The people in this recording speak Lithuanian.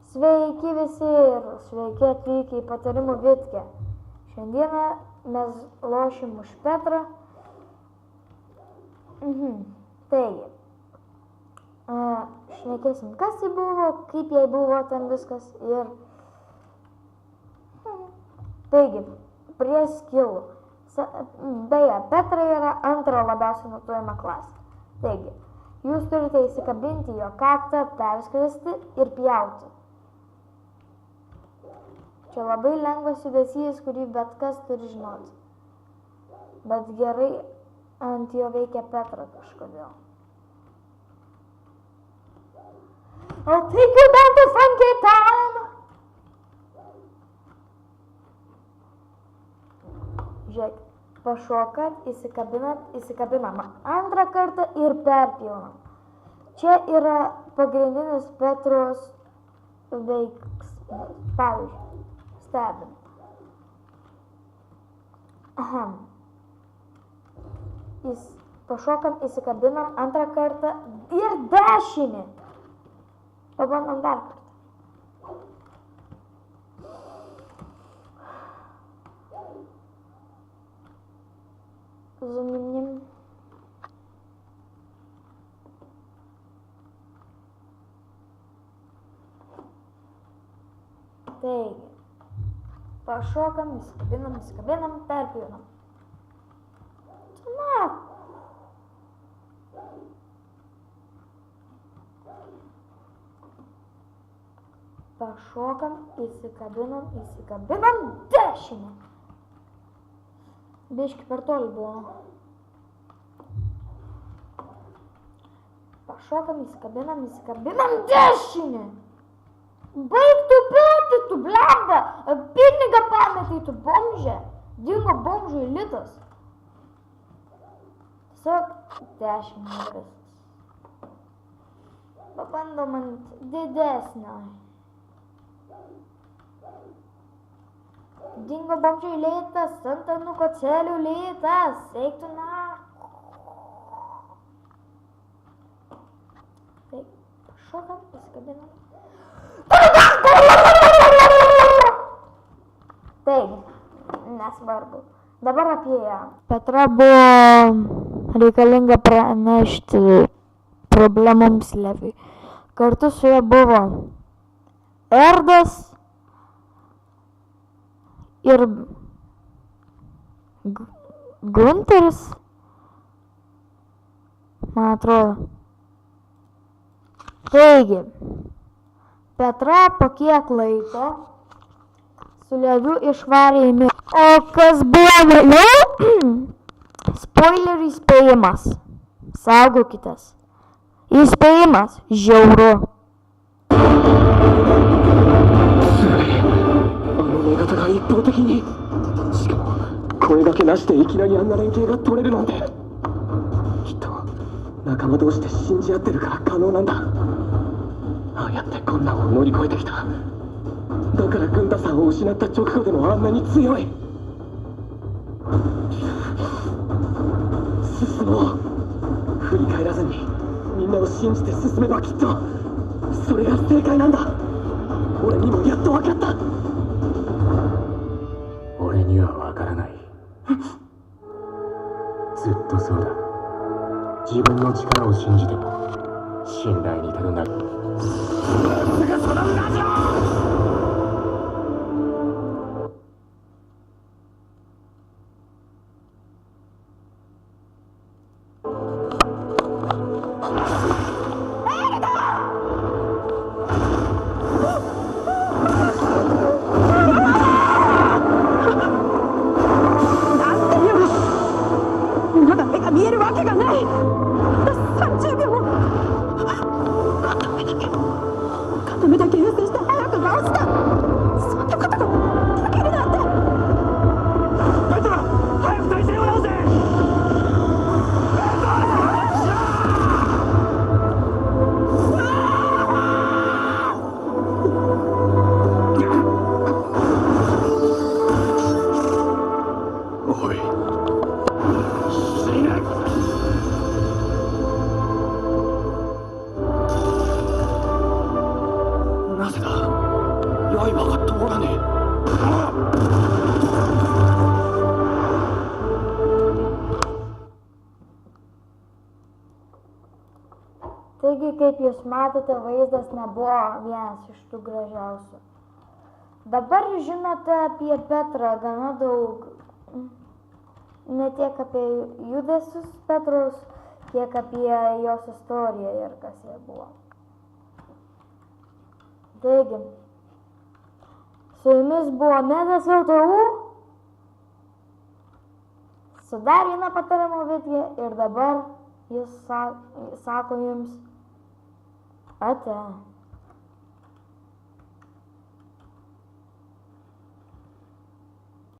Sveiki visi ir sveiki atvykę į patarimų Vitkę. Šiandieną mes lošim už Petrą. Taigi, šnekėsim, kas tai buvo, kaip jai buvo ten viskas ir... Taigi, prie skilų. Beje, Petra yra antra labiausiai nutuojama klasė. Taigi, jūs turite įsikabinti jo kaktą, perskristi ir pjauti. Čia labai lengvas judesys, kurį bet kas turi žinoti. Bet gerai ant jo veikia Petra kažkodėl. I'll take you down to Funky Town! Žiūrėk, pašokat, įsikabinam antrą kartą ir perpjaunam. Čia yra pagrindinis Petros veiksmas. Pavyzdžiui, stebim. Pašokam, įsikabinam antrą kartą ir dešinį. Pabandom dar kartą. Zuminim. Taigi, pašokam, įsikabinam, perpjaunam. Na. Pašokam, įsikabinam, dešinį. Biški per toli buvo. Pašokam, įsikabinam, dešinį. Baig tu pėti, tu blemba. Pinigą pametai, tu bomžė. Dingo bomžui litas. Tiesiog dešinį visas. Pabandom ant didesnio. Dingo bomžui lėtas, ant anuko celių lėtas, eiktų na. Tai, pašokam, įsikabinam. Taigi, nesvarbu. Dabar apie ją. Petra buvo reikalinga pranešti problemoms Leviui. Kartu su ja buvo Erdas ir Gunteris, man atrodo. Taigi, Petra po kiek laiko su Leviu išvarė į mirtį. O kas buvo vėliau? Spoilerų įspėjimas. Saugokitės. Įspėjimas. Žiauru. 方が一方的にしかも声掛けなしでいきなりあんな連携が取れるなんてきっと仲間同士で信じ合ってるから可能なんだああやって困難を乗り越えてきただから軍太さんを失った直後でもあんなに強い進もう振り返らずにみんなを信じて進めばきっとそれが正解なんだ俺にもやっと分かった俺には分からないずっとそうだ自分の力を信じても信頼に足るなるすぐそのラジオぜぜだ。刃が通らねえ。Taigi, kaip jūs matote, vaizdas nebuvo vienas iš tų gražiausių. Dabar žinote apie Petrą gana daug, ne tiek apie judesius Petros, kiek apie jos istoriją ir kas jie buvo. Taigi, su jumis buvo Medas LTU, su dar viena patarimo video ir dabar jis sako jums ate.